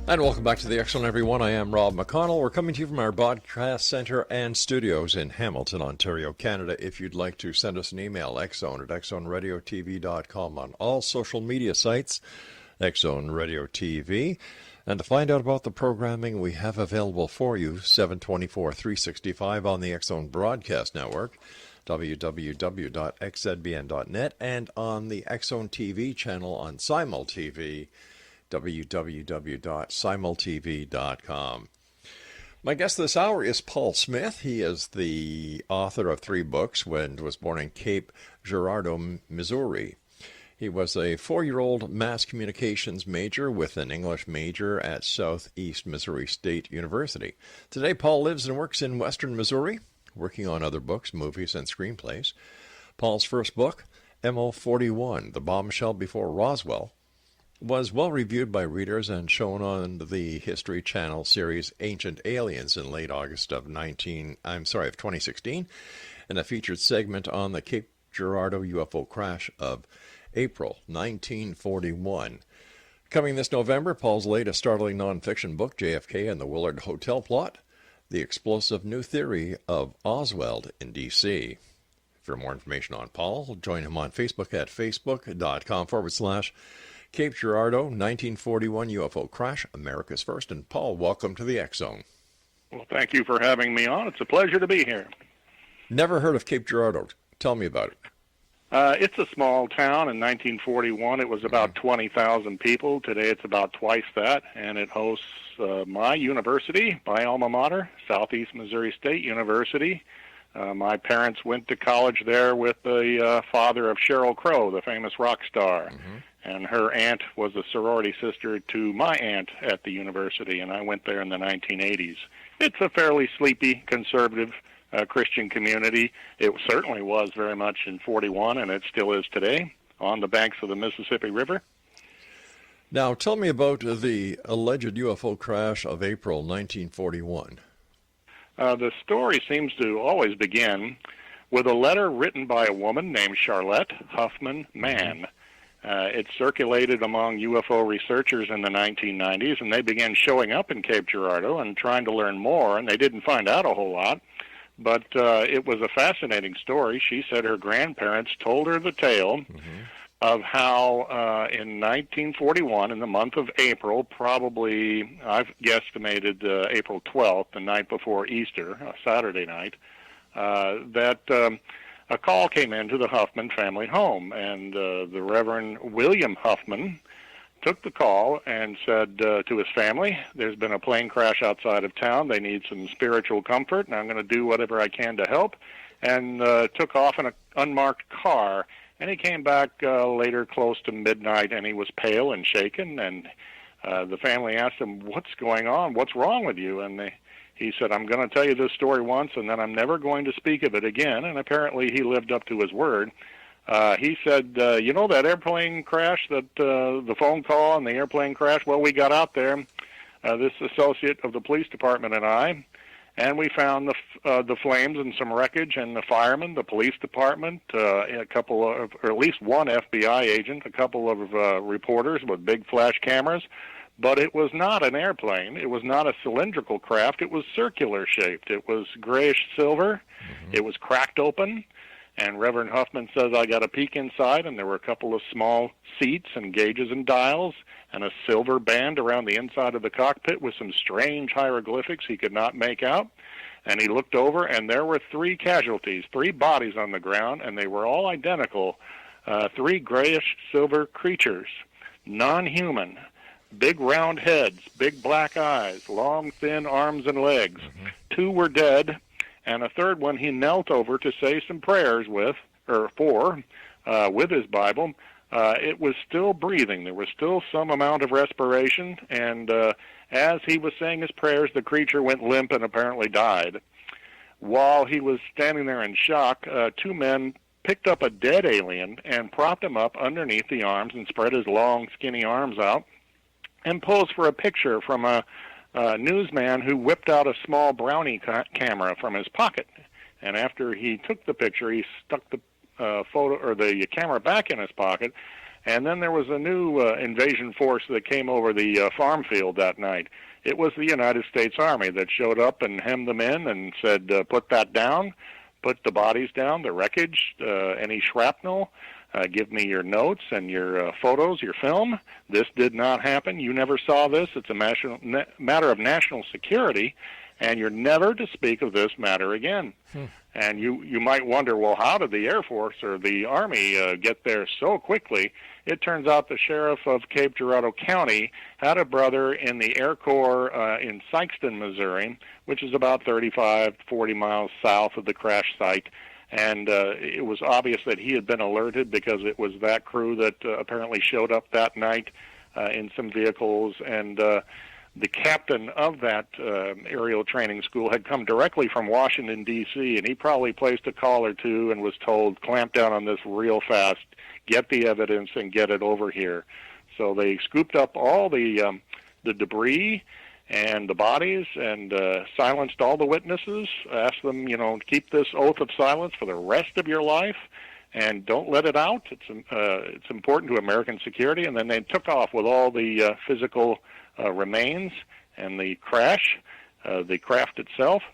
And welcome back to the Excellent Everyone. I am Rob McConnell. We're coming to you from our broadcast center and studios in Hamilton, Ontario, Canada. If you'd like to send us an email, xzoneradiotv.com, on all social media sites, Xzone Radio TV. And to find out about the programming we have available for you, 7/24/365 on the Xzone Broadcast Network, www.xzbn.net, and on the Xzone TV channel on Simul TV, www.simultv.com. My guest this hour is Paul Smith. He is the author of 3 books and was born in Cape Girardeau, Missouri. He was a 4-year-old mass communications major with an English major at Southeast Missouri State University. Today, Paul lives and works in Western Missouri, working on other books, movies, and screenplays. Paul's first book, MO41, The Bombshell Before Roswell, was well reviewed by readers and shown on the History Channel series Ancient Aliens in late August of 2016, and a featured segment on the Cape Girardeau UFO crash of April 1941. Coming this November, Paul's latest startling nonfiction book, JFK and the Willard Hotel Plot, The Explosive New Theory of Oswald in D.C. For more information on Paul, join him on Facebook at facebook.com/Cape Girardeau 1941 UFO Crash, America's First. And Paul, welcome to the X Zone. Well, thank you for having me on. It's a pleasure to be here. Never heard of Cape Girardeau. Tell me about it. It's a small town. In 1941, it was about 20,000 people. Today, it's about twice that, and it hosts my university, my alma mater, Southeast Missouri State University. My parents went to college there with the father of Sheryl Crow, the famous rock star. And her aunt was a sorority sister to my aunt at the university, and I went there in the 1980s. It's a fairly sleepy, conservative Christian community. It certainly was very much in 41, and it still is today, on the banks of the Mississippi River. Now, tell me about the alleged UFO crash of April 1941. The story seems to always begin with a letter written by a woman named Charlotte Huffman Mann. It circulated among UFO researchers in the 1990s, and they began showing up in Cape Girardeau and trying to learn more, and they didn't find out a whole lot. But it was a fascinating story. She said her grandparents told her the tale of how in 1941, in the month of April, probably, I've guesstimated April 12th, the night before Easter, a Saturday night, that a call came into the Huffman family home, and the Reverend William Huffman took the call and said to his family, there's been a plane crash outside of town. They need some spiritual comfort, and I'm going to do whatever I can to help, and took off in an unmarked car. And he came back later close to midnight, and he was pale and shaken, and the family asked him, what's going on? What's wrong with you? And he said, I'm going to tell you this story once, and then I'm never going to speak of it again. And apparently he lived up to his word. He said, you know that airplane crash, that the phone call and the airplane crash? Well, we got out there, this associate of the police department and I, and we found the flames and some wreckage, and the firemen, the police department, a couple of, or at least one FBI agent, a couple of reporters with big flash cameras. But it was not an airplane. It was not a cylindrical craft. It was circular shaped. It was grayish silver. It was cracked open. And Reverend Huffman says, I got a peek inside, and there were a couple of small seats and gauges and dials and a silver band around the inside of the cockpit with some strange hieroglyphics he could not make out. And he looked over, and there were 3 casualties, 3 bodies on the ground, and they were all identical. 3 grayish silver creatures, non-human, big round heads, big black eyes, long thin arms and legs. 2 were dead, and a third one he knelt over to say some prayers with his Bible. It was still breathing. There was still some amount of respiration, and as he was saying his prayers, the creature went limp and apparently died. While he was standing there in shock, 2 men picked up a dead alien and propped him up underneath the arms and spread his long, skinny arms out and posed for a picture from a newsman who whipped out a small Brownie camera from his pocket. And after he took the picture, he stuck the photo or the camera back in his pocket And then there was a new invasion force that came over the farm field that night. It was the United States Army that showed up and hemmed them in and said, put that down, put the bodies down, the wreckage, any shrapnel, give me your notes and your photos, your film. This did not happen. You never saw this. It's a matter of national security, and you're never to speak of this matter again. And you might wonder, well, how did the Air Force or the Army get there so quickly? It turns out the sheriff of Cape Girardeau County had a brother in the Air Corps in Sikeston, Missouri, which is about 35, 40 miles south of the crash site. And it was obvious that he had been alerted because it was that crew that apparently showed up that night in some vehicles. And the captain of that aerial training school had come directly from Washington, D.C., and he probably placed a call or two and was told, clamp down on this real fast, get the evidence, and get it over here. So they scooped up all the debris and the bodies and silenced all the witnesses, asked them, to keep this oath of silence for the rest of your life and don't let it out. It's important to American security. And then they took off with all the physical remains and the crash, the craft itself.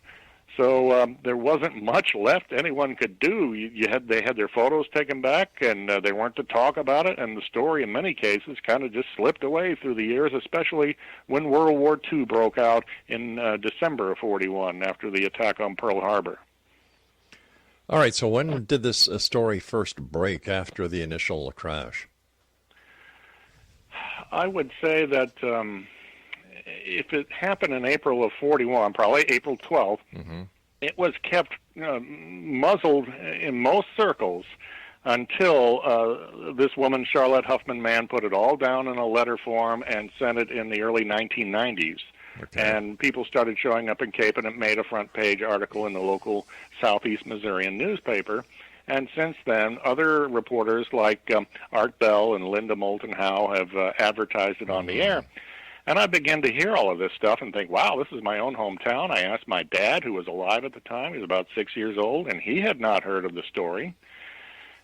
So there wasn't much left anyone could do. They had their photos taken back, and they weren't to talk about it. And the story, in many cases, kind of just slipped away through the years, especially when World War II broke out in December of '41 after the attack on Pearl Harbor. All right. So when did this story first break after the initial crash? I would say that if it happened in April of '41, probably April 12th, it was kept muzzled in most circles until this woman, Charlotte Huffman Mann, put it all down in a letter form and sent it in the early 1990s. Okay. And people started showing up in Cape, and it made a front-page article in the local Southeast Missourian newspaper. And since then, other reporters like Art Bell and Linda Moulton Howe have advertised it on the air. And I began to hear all of this stuff and think, wow, this is my own hometown. I asked my dad, who was alive at the time. He was about 6 years old, and he had not heard of the story.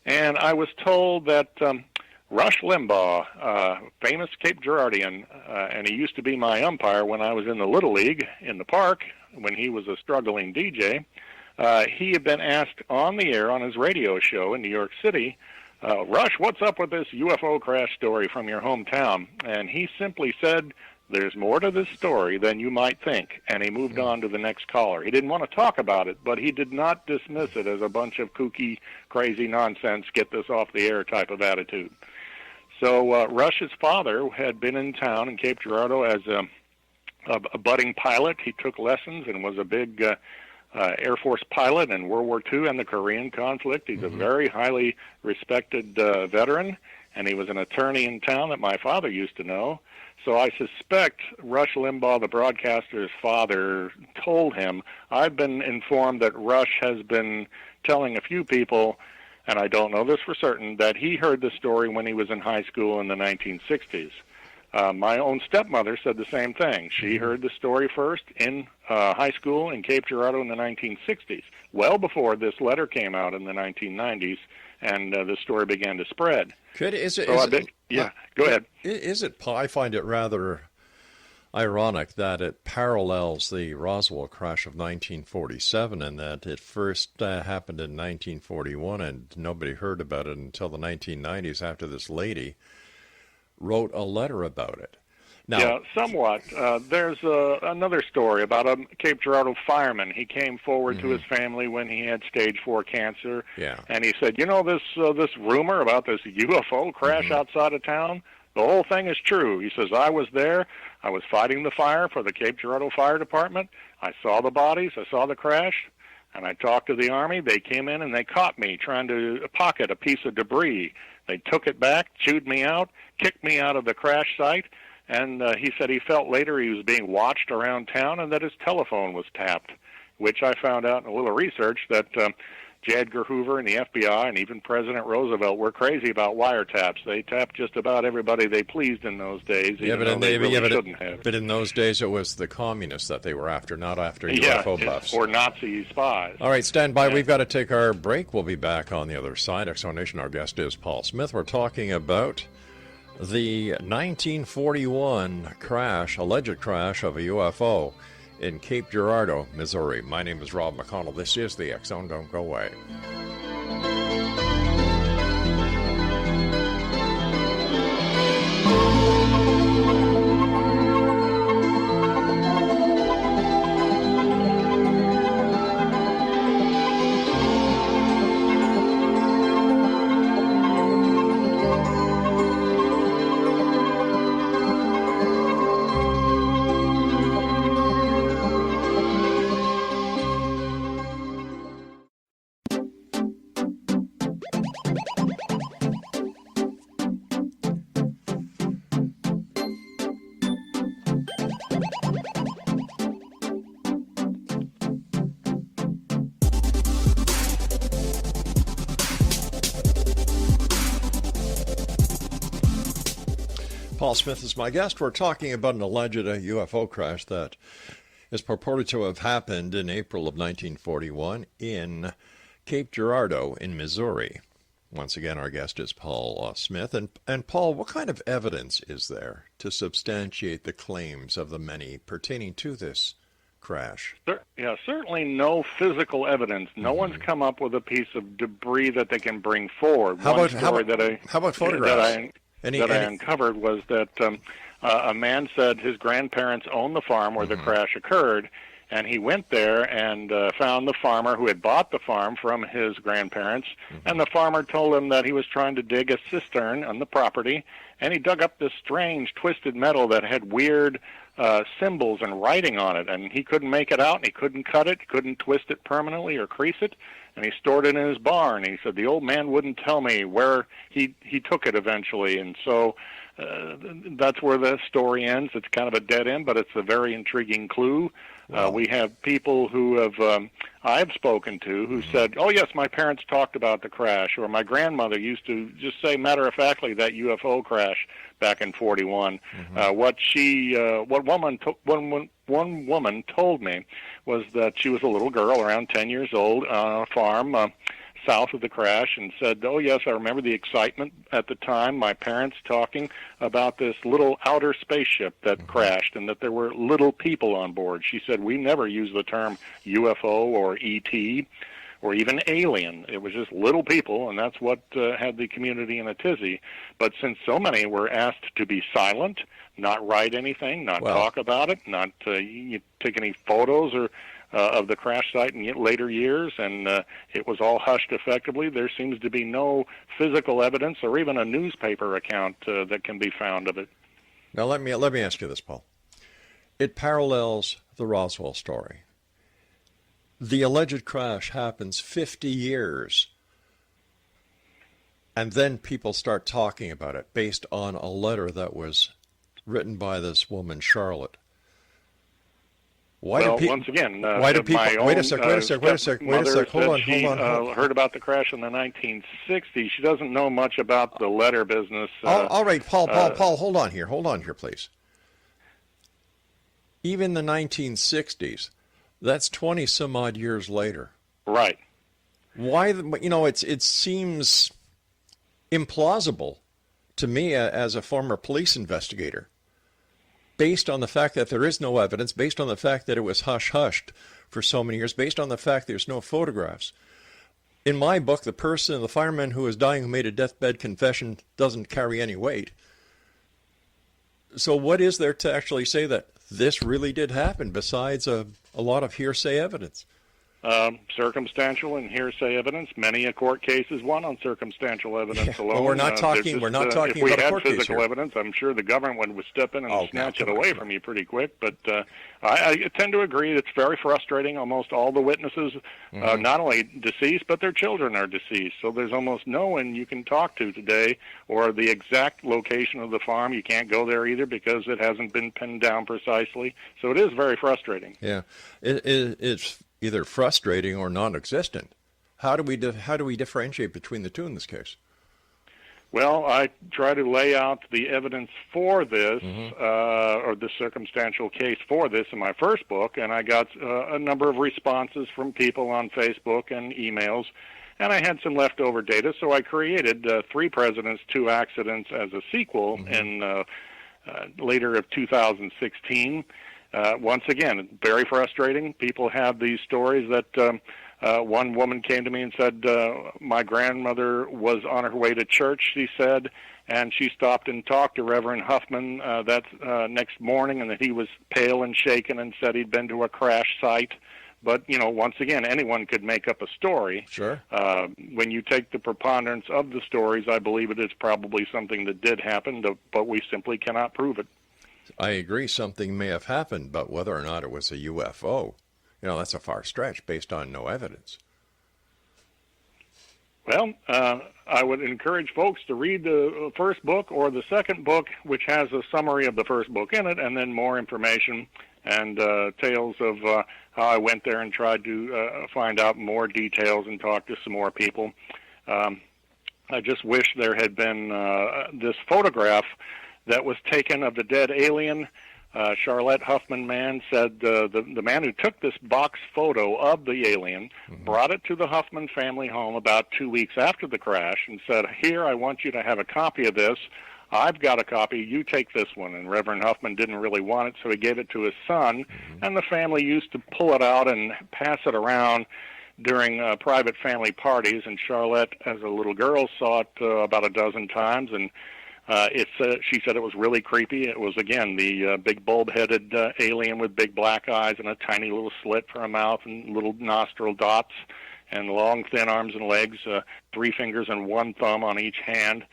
And I was told that Rush Limbaugh, famous Cape Girardean, and he used to be my umpire when I was in the Little League in the park when he was a struggling DJ. He had been asked on the air on his radio show in New York City, Rush, what's up with this UFO crash story from your hometown? And he simply said, there's more to this story than you might think. And he moved on to the next caller. He didn't want to talk about it, but he did not dismiss it as a bunch of kooky, crazy nonsense, get this off the air type of attitude. So Rush's father had been in town in Cape Girardeau as a budding pilot. He took lessons and was a big Air Force pilot in World War II and the Korean conflict. He's a very highly respected veteran, and he was an attorney in town that my father used to know. So I suspect Rush Limbaugh, the broadcaster's father, told him, I've been informed that Rush has been telling a few people, and I don't know this for certain, that he heard the story when he was in high school in the 1960s. My own stepmother said the same thing. She heard the story first in high school in Cape Girardeau in the 1960s, well before this letter came out in the 1990s, and the story began to spread. Go ahead. I find it rather ironic that it parallels the Roswell crash of 1947, and that it first happened in 1941, and nobody heard about it until the 1990s after this lady wrote a letter about it. Now, yeah, somewhat. There's another story about a Cape Girardeau fireman. He came forward to his family when he had stage 4 cancer, and he said, this rumor about this UFO crash outside of town, the whole thing is true. He says, I was there. I was fighting the fire for the Cape Girardeau Fire Department. I saw the bodies. I saw the crash. And I talked to the Army. They came in and they caught me trying to pocket a piece of debris. They took it back, chewed me out, kicked me out of the crash site. And he said he felt later he was being watched around town and that his telephone was tapped, which I found out in a little research that J. Edgar Hoover and the FBI and even President Roosevelt were crazy about wiretaps. They tapped just about everybody they pleased in those days, even though they really shouldn't have. But in those days, it was the communists that they were after, not after UFO buffs. Or Nazi spies. All right, stand by. We've got to take our break. We'll be back on the other side. Exonation, our guest is Paul Smith. We're talking about The 1941 crash, alleged crash of a UFO in Cape Girardeau, Missouri. My name is Rob McConnell. This is the X Zone. Don't go away. Paul Smith is my guest. We're talking about an alleged UFO crash that is purported to have happened in April of 1941 in Cape Girardeau in Missouri. Once again, our guest is Paul Smith. And Paul, what kind of evidence is there to substantiate the claims of the many pertaining to this crash? Yeah, certainly no physical evidence. No one's come up with a piece of debris that they can bring forward. How about photographs? That I uncovered was that a man said his grandparents owned the farm where the crash occurred, and he went there and found the farmer who had bought the farm from his grandparents, and the farmer told him that he was trying to dig a cistern on the property, and he dug up this strange twisted metal that had weird symbols and writing on it, and he couldn't make it out, and he couldn't cut it, couldn't twist it permanently or crease it, and he stored it in his barn. He said the old man wouldn't tell me where he took it eventually, and so that's where the story ends. It's kind of a dead end, but it's a very intriguing clue. Wow. We have people who have I've spoken to who said, oh, yes, my parents talked about the crash, or my grandmother used to just say matter-of-factly that UFO crash back in 41. What one woman told me was that she was a little girl around 10 years old on a farm south of the crash, and said, oh, yes, I remember the excitement at the time, my parents talking about this little outer spaceship that crashed and that there were little people on board. She said, we never used the term UFO or ET or even alien. It was just little people, and that's what had the community in a tizzy. But since so many were asked to be silent, not write anything, not talk about it, not take any photos or of the crash site in later years, and it was all hushed effectively. There seems to be no physical evidence or even a newspaper account that can be found of it. Now let me ask you this, Paul. It parallels the Roswell story. The alleged crash happens 50 years, and then people start talking about it based on a letter that was written by this woman, Charlotte. Why do people? Wait a sec. Hold on. Heard about the crash in the 1960s. She doesn't know much about the letter business. All right, Paul, hold on here, please. Even the 1960s, that's 20 some odd years later. Right. Why? It seems implausible to me as a former police investigator, based on the fact that there is no evidence, based on the fact that it was hushed for so many years, based on the fact there's no photographs. In my book, the fireman who was dying, who made a deathbed confession, doesn't carry any weight. So what is there to actually say that this really did happen, besides a lot of hearsay evidence? Circumstantial and hearsay evidence. Many a court case is won on circumstantial evidence alone. Well, we're not talking if about a court case here. If we had physical evidence, I'm sure the government would step in and snatch it away from you pretty quick. But I tend to agree it's very frustrating. Almost all the witnesses, not only deceased, but their children are deceased. So there's almost no one you can talk to today, or the exact location of the farm. You can't go there either because it hasn't been pinned down precisely. So it is very frustrating. Yeah, it's either frustrating or non-existent. How do we differentiate between the two in this case? Well, I try to lay out the evidence for this, or the circumstantial case for this in my first book, and I got a number of responses from people on Facebook and emails, and I had some leftover data, so I created Three Presidents, Two Accidents as a sequel in later of 2016. Once again, very frustrating. People have these stories that one woman came to me and said, my grandmother was on her way to church, she said, and she stopped and talked to Reverend Huffman that next morning, and that he was pale and shaken and said he'd been to a crash site. But, once again, anyone could make up a story. Sure. When you take the preponderance of the stories, I believe it is probably something that did happen, but we simply cannot prove it. I agree something may have happened, but whether or not it was a UFO, that's a far stretch based on no evidence. Well, I would encourage folks to read the first book or the second book, which has a summary of the first book in it, and then more information and tales of how I went there and tried to find out more details and talk to some more people. I just wish there had been this photograph that was taken of the dead alien. Charlotte Huffman Mann said the man who took this box photo of the alien brought it to the Huffman family home about 2 weeks after the crash and said, here, I want you to have a copy of this. I've got a copy. You take this one. And Reverend Huffman didn't really want it, so he gave it to his son. And the family used to pull it out and pass it around during private family parties. And Charlotte, as a little girl, saw it about a dozen times. And she said it was really creepy. It was, again, the big bulb-headed alien with big black eyes and a tiny little slit for a mouth and little nostril dots and long, thin arms and legs, 3 fingers and 1 thumb on each hand.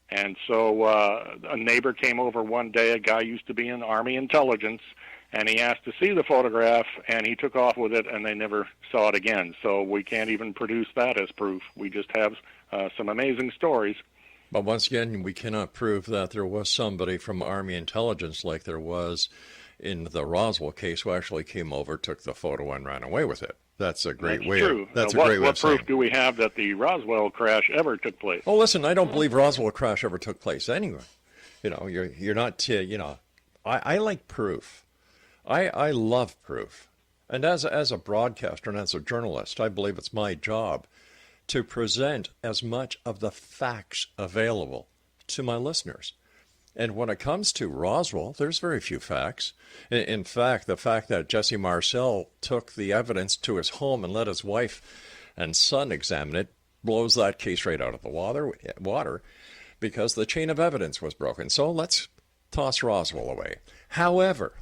And so a neighbor came over one day, a guy used to be in Army intelligence, and he asked to see the photograph, and he took off with it, and they never saw it again. So we can't even produce that as proof. We just have some amazing stories. But once again, we cannot prove that there was somebody from Army intelligence like there was in the Roswell case who actually came over, took the photo, and ran away with it. That's a great way. True. That's a great way. What proof do we have that the Roswell crash ever took place? Oh, listen, I don't believe Roswell crash ever took place anyway. You're not. I like proof. I love proof. And as a broadcaster and as a journalist, I believe it's my job to present as much of the facts available to my listeners. And when it comes to Roswell, there's very few facts. In fact, the fact that Jesse Marcel took the evidence to his home and let his wife and son examine it blows that case right out of the water because the chain of evidence was broken. So let's toss Roswell away. However,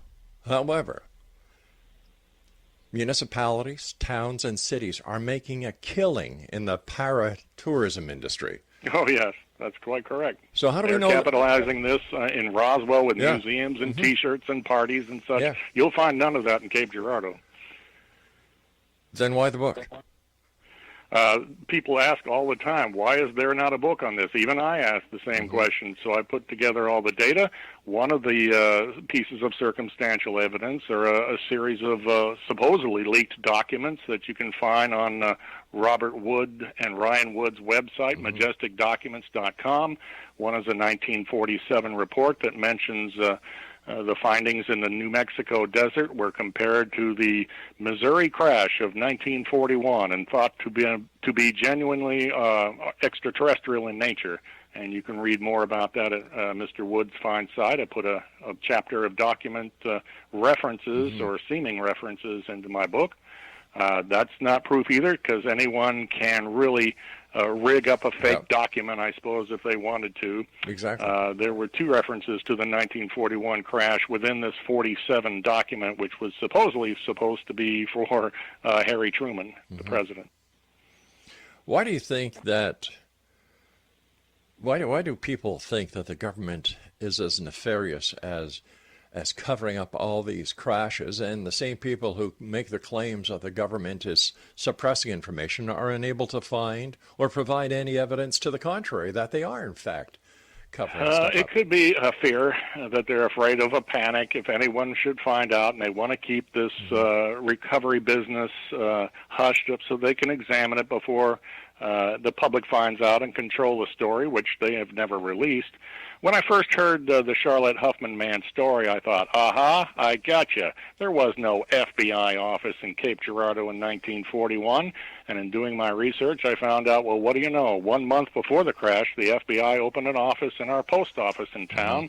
municipalities, towns, and cities are making a killing in the para-tourism industry. Oh, yes. That's quite correct. So how do we know? They're capitalizing this in Roswell with museums and T-shirts and parties and such. Yeah. You'll find none of that in Cape Girardeau. Then why the book? People ask all the time, why is there not a book on this? Even I ask the same question. So I put together all the data. One of the pieces of circumstantial evidence are a series of supposedly leaked documents that you can find on Robert Wood and Ryan Wood's website, majesticdocuments.com. One is a 1947 report that mentions the findings in the New Mexico desert were compared to the Missouri crash of 1941 and thought to be genuinely extraterrestrial in nature. And you can read more about that at Mr. Wood's fine site. I put a chapter of document references or seeming references into my book. That's not proof either, because anyone can really rig up a fake document, I suppose, if they wanted to. Exactly. There were 2 references to the 1941 crash within this 47 document, which was supposedly supposed to be for Harry Truman, the president. Why do you think that? Why do people think that the government is as nefarious as covering up all these crashes, and the same people who make the claims that the government is suppressing information are unable to find or provide any evidence to the contrary, that they are, in fact, covering stuff up? It could be a fear that they're afraid of a panic if anyone should find out, and they want to keep this recovery business hushed up so they can examine it before the public finds out and control the story, which they have never released. When I first heard the Charlotte Huffman man story, I thought, aha, I gotcha. There was no FBI office in Cape Girardeau in 1941, and in doing my research, I found out, well, what do you know? 1 month before the crash, the FBI opened an office in our post office in town.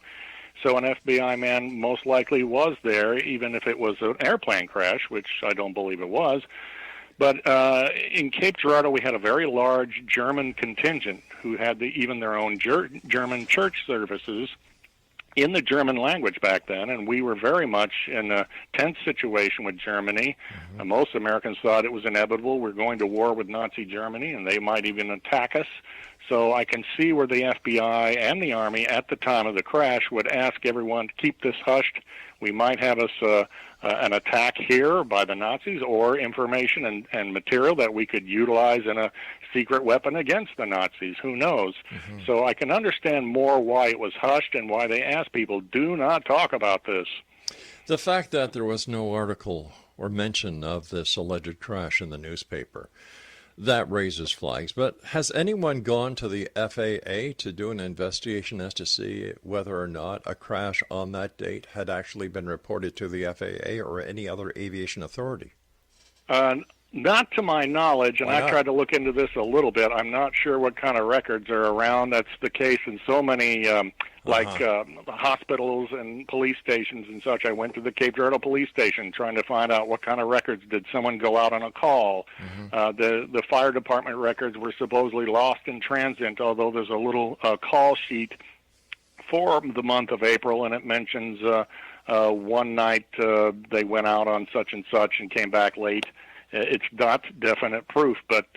So an FBI man most likely was there, even if it was an airplane crash, which I don't believe it was. But in Cape Girardeau, we had a very large German contingent who had even their own German church services in the German language back then, and we were very much in a tense situation with Germany. Most Americans thought it was inevitable. We're going to war with Nazi Germany, and they might even attack us. So I can see where the FBI and the Army at the time of the crash would ask everyone to keep this hushed. We might have us an attack here by the Nazis, or information and material that we could utilize in a secret weapon against the Nazis. Who knows? So I can understand more why it was hushed and why they asked people, do not talk about this. The fact that there was no article or mention of this alleged crash in the newspaper, that raises flags. But has anyone gone to the FAA to do an investigation as to see whether or not a crash on that date had actually been reported to the FAA or any other aviation authority? Not to my knowledge, and I tried to look into this a little bit. I'm not sure what kind of records are around. That's the case in so many, hospitals and police stations and such. I went to the Cape Girardeau police station trying to find out what kind of records did someone go out on a call. The fire department records were supposedly lost in transit, although there's a little call sheet for the month of April, and it mentions one night they went out on such and such and came back late. It's not definite proof, but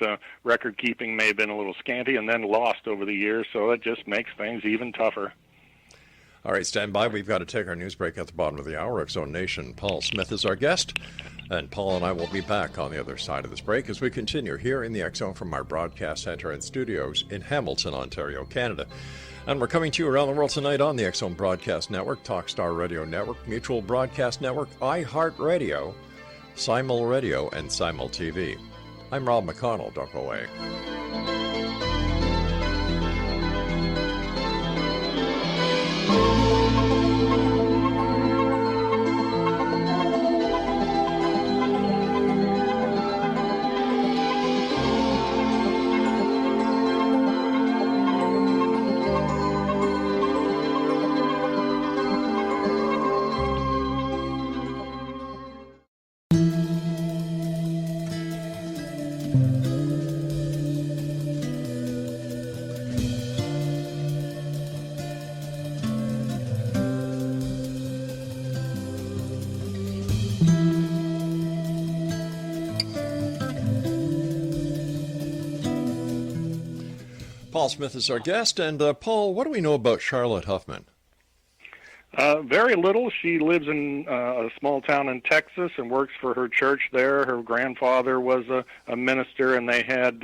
record keeping may have been a little scanty and then lost over the years, so it just makes things even tougher. All right, stand by. We've got to take our news break at the bottom of the hour. X Zone Nation, Paul Smith is our guest, and Paul and I will be back on the other side of this break as we continue here in the X Zone from our broadcast center and studios in Hamilton, Ontario, Canada. And we're coming to you around the world tonight on the X Zone Broadcast Network, Talkstar Radio Network, Mutual Broadcast Network, iHeartRadio, Simul Radio, and Simul TV. I'm Rob McConnell. Don't go away. Paul Smith is our guest. And Paul, what do we know about Charlotte Huffman? Very little. She lives in a small town in Texas and works for her church there. Her grandfather was a minister, and they had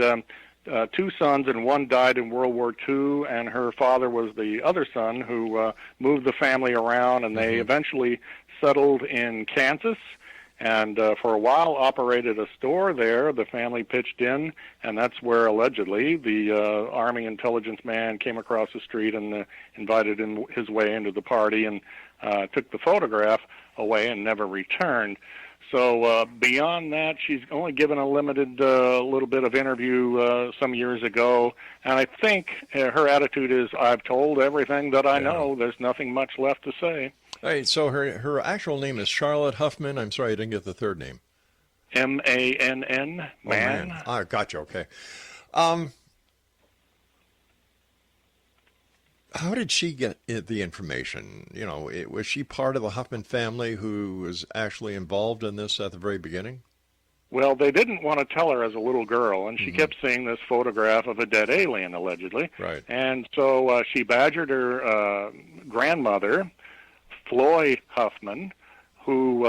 two sons, and one died in World War II, and her father was the other son who moved the family around, and they eventually settled in Kansas. And for a while operated a store there. The family pitched in, and that's where allegedly the Army intelligence man came across the street and invited him his way into the party and took the photograph away and never returned. So beyond that, she's only given a limited little bit of interview some years ago, and I think her attitude is, I've told everything that I know. There's nothing much left to say. All right, so her actual name is Charlotte Huffman. I'm sorry, I didn't get the third name. M-A-N-N, man. Oh, man. Ah, gotcha, okay. How did she get the information? You know, was she part of the Huffman family who was actually involved in this at the very beginning? Well, they didn't want to tell her as a little girl, and she kept seeing this photograph of a dead alien, allegedly. Right. And so she badgered her grandmother, Floy Huffman, who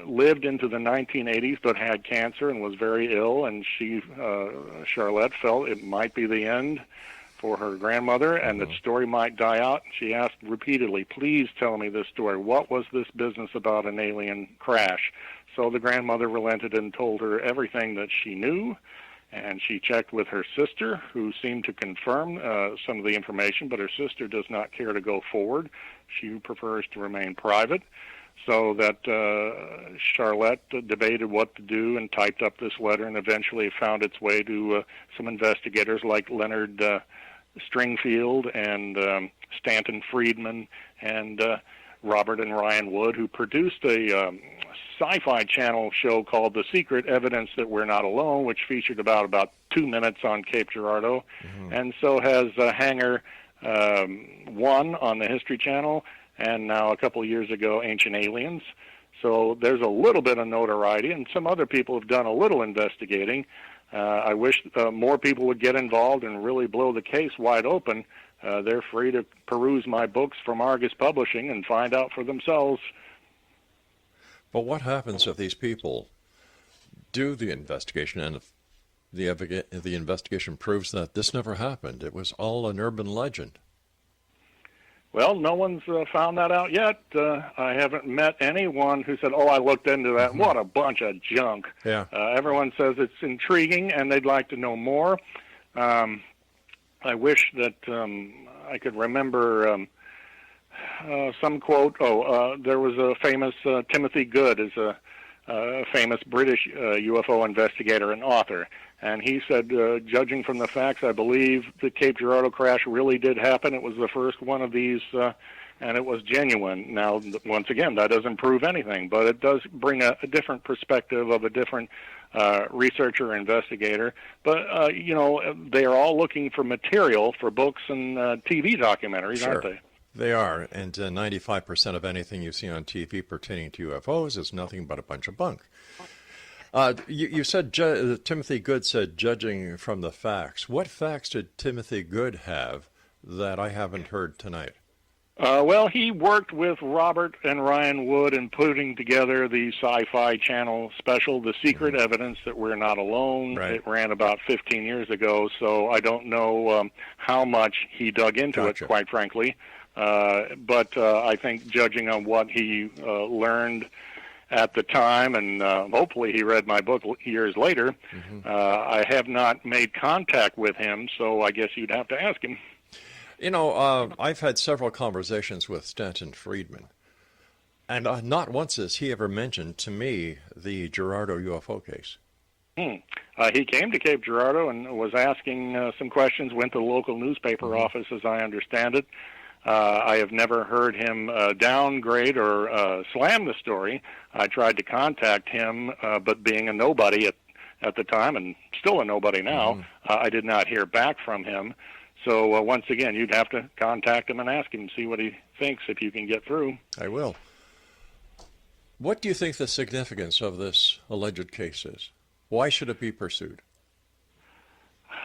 lived into the 1980s but had cancer and was very ill, and she, Charlotte, felt it might be the end for her grandmother and the story might die out. She asked repeatedly, please tell me this story. What was this business about an alien crash? So the grandmother relented and told her everything that she knew, and she checked with her sister, who seemed to confirm some of the information, but her sister does not care to go forward. She prefers to remain private. So that Charlotte debated what to do and typed up this letter, and eventually found its way to some investigators like Leonard Stringfield and Stanton Friedman and Robert and Ryan Wood, who produced a sci-fi channel show called The Secret: Evidence That We're Not Alone, which featured about 2 minutes on Cape Girardeau, and so has Hangar 1 on the History Channel, and now a couple of years ago, Ancient Aliens. So there's a little bit of notoriety, and some other people have done a little investigating. I wish more people would get involved and really blow the case wide open. They're free to peruse my books from Argus Publishing and find out for themselves. But what happens if these people do the investigation and if the investigation proves that this never happened? It was all an urban legend. Well, no one's found that out yet. I haven't met anyone who said, oh, I looked into that. What a bunch of junk. Yeah. Everyone says it's intriguing and they'd like to know more. I wish that I could remember some quote. There was a famous Timothy Good is a famous British UFO investigator and author. And he said, judging from the facts, I believe the Cape Girardeau crash really did happen. It was the first one of these, and it was genuine. Now, once again, that doesn't prove anything, but it does bring a different perspective of a different researcher or investigator. But, they are all looking for material for books and TV documentaries, Sure. aren't they? They are, and 95% of anything you see on TV pertaining to UFOs is nothing but a bunch of bunk. You said Timothy Good said judging from the facts. What facts did Timothy Good have that I haven't heard tonight? Well, he worked with Robert and Ryan Wood in putting together the sci-fi channel special, The Secret: Evidence That We're Not Alone. Right. It ran about 15 years ago, so I don't know how much he dug into it, quite frankly. But I think judging on what he learned at the time, and hopefully he read my book years later, I have not made contact with him, so I guess you'd have to ask him. I've had several conversations with Stanton Friedman, and not once has he ever mentioned to me the Girardeau UFO case. He came to Cape Girardeau and was asking some questions, went to the local newspaper office, as I understand it. I have never heard him downgrade or slam the story. I tried to contact him, but being a nobody at the time, and still a nobody now, I did not hear back from him. So once again, you'd have to contact him and ask him, see what he thinks, if you can get through. I will. What do you think the significance of this alleged case is? Why should it be pursued?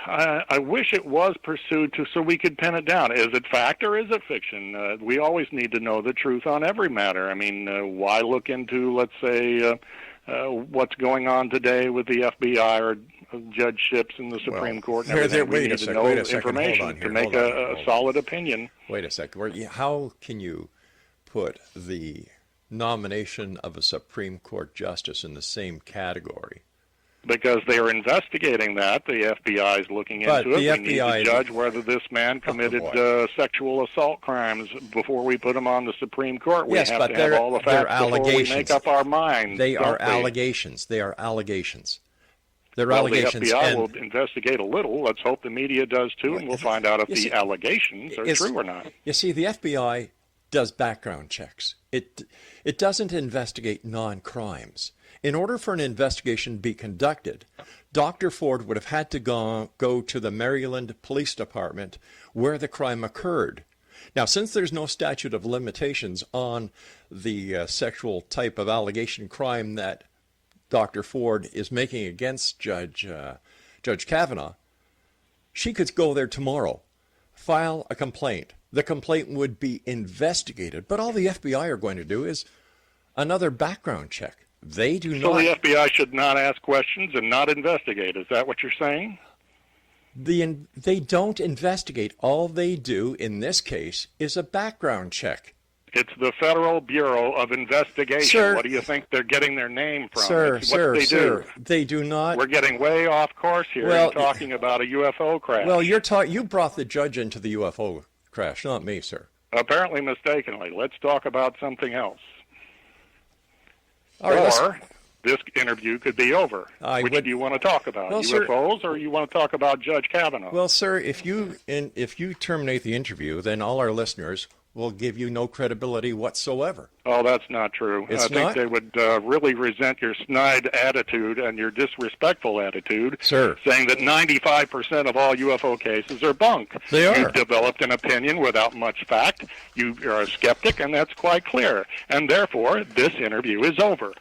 I wish it was pursued so we could pin it down. Is it fact or is it fiction? We always need to know the truth on every matter. I mean, why look into, let's say, what's going on today with the FBI or judgeships in the Supreme Court? And everything? We need to know information to make a solid opinion. Wait a second. How can you put the nomination of a Supreme Court justice in the same category? Because they are investigating that. The FBI is looking into it. We need to judge whether this man committed sexual assault crimes before we put him on the Supreme Court. We have to have all the facts before we make up our minds. They are allegations. They are allegations. They're allegations. The FBI will investigate a little. Let's hope the media does too, and we'll find out if the allegations are true or not. You see, the FBI does background checks. It doesn't investigate non-crimes. In order for an investigation to be conducted, Dr. Ford would have had to go to the Maryland Police Department where the crime occurred. Now, since there's no statute of limitations on the sexual type of allegation crime that Dr. Ford is making against Judge Kavanaugh, she could go there tomorrow, file a complaint. The complaint would be investigated, but all the FBI are going to do is another background check. They do not. So the FBI should not ask questions and not investigate. Is that what you're saying? They don't investigate. All they do in this case is a background check. It's the Federal Bureau of Investigation. Sir, what do you think they're getting their name from? Sir, they do not. We're getting way off course here and talking about a UFO crash. Well, you brought the judge into the UFO crash, not me, sir. Apparently mistakenly. Let's talk about something else. All right, or this interview could be over. Which do you want to talk about? Well, UFOs, sir, or you want to talk about Judge Kavanaugh? Well, sir, if you terminate the interview, then all our listeners will give you no credibility whatsoever. Oh, that's not true. I think they would really resent your snide attitude and your disrespectful attitude, sir, saying that 95% of all UFO cases are bunk. They are. You've developed an opinion without much fact. You are a skeptic, and that's quite clear. And therefore, this interview is over.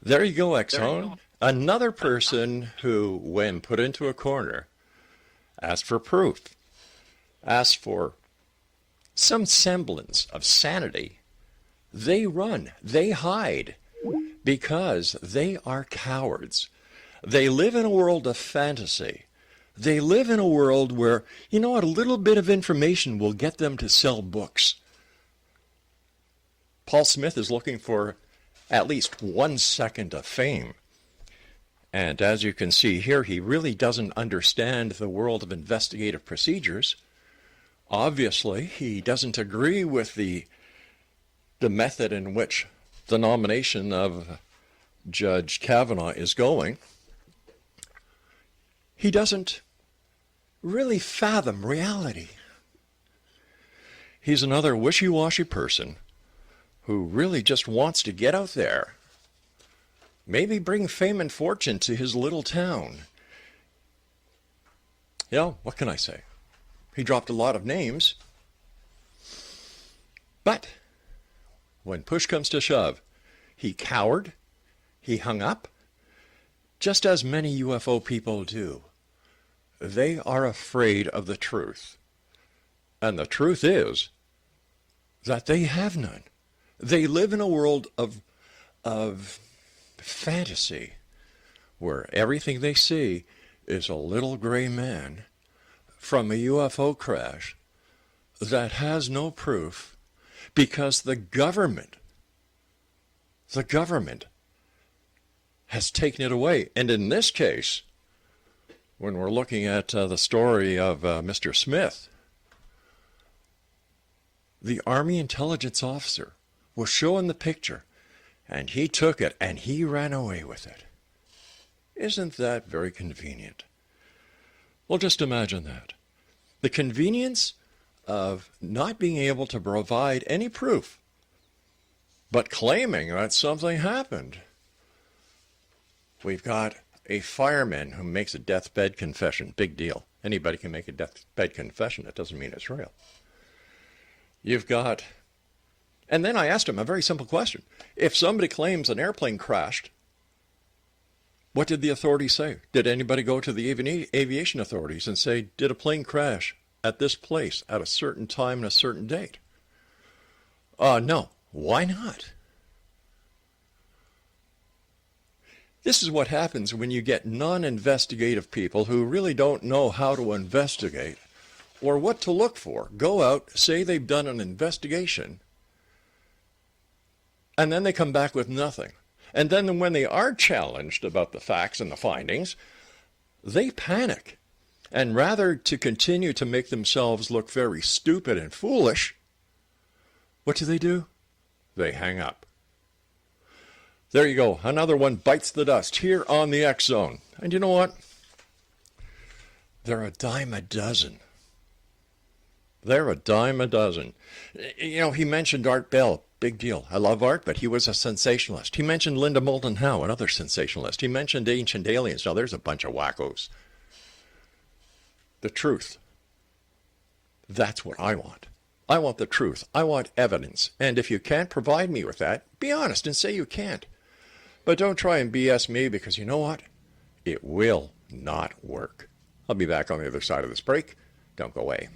There you go, Exxon. Another person who, when put into a corner, asked for proof, asked for some semblance of sanity. They run, they hide, because they are cowards. They live in a world of fantasy. They live in a world where, a little bit of information will get them to sell books. Paul Smith is looking for at least 1 second of fame. And as you can see here, he really doesn't understand the world of investigative procedures. Obviously, he doesn't agree with the method in which the nomination of Judge Kavanaugh is going. He doesn't really fathom reality. He's another wishy-washy person who really just wants to get out there, maybe bring fame and fortune to his little town. What can I say? He dropped a lot of names, but when push comes to shove, he cowered, he hung up, just as many UFO people do. They are afraid of the truth, and the truth is that they have none. They live in a world of fantasy, where everything they see is a little gray man from a UFO crash that has no proof, because the government has taken it away. And in this case, when we're looking at the story of Mr. Smith, the Army intelligence officer was shown the picture, and he took it and he ran away with it. Isn't that very convenient? Well, just imagine that. The convenience of not being able to provide any proof, but claiming that something happened. We've got a fireman who makes a deathbed confession. Big deal. Anybody can make a deathbed confession. That doesn't mean it's real. You've got... And then I asked him a very simple question. If somebody claims an airplane crashed, what did the authorities say? Did anybody go to the aviation authorities and say, did a plane crash at this place at a certain time and a certain date? No. Why not? This is what happens when you get non-investigative people who really don't know how to investigate or what to look for. Go out, say they've done an investigation, and then they come back with nothing. And then when they are challenged about the facts and the findings, they panic. And rather to continue to make themselves look very stupid and foolish, what do? They hang up. There you go. Another one bites the dust here on the X Zone. And you know what? They're a dime a dozen. They're a dime a dozen. He mentioned Art Bell. Big deal. I love art, but he was a sensationalist. He mentioned Linda Moulton Howe, another sensationalist. He mentioned Ancient Aliens. Now, there's a bunch of wackos. The truth. That's what I want. I want the truth. I want evidence. And if you can't provide me with that, be honest and say you can't. But don't try and BS me, because you know what? It will not work. I'll be back on the other side of this break. Don't go away.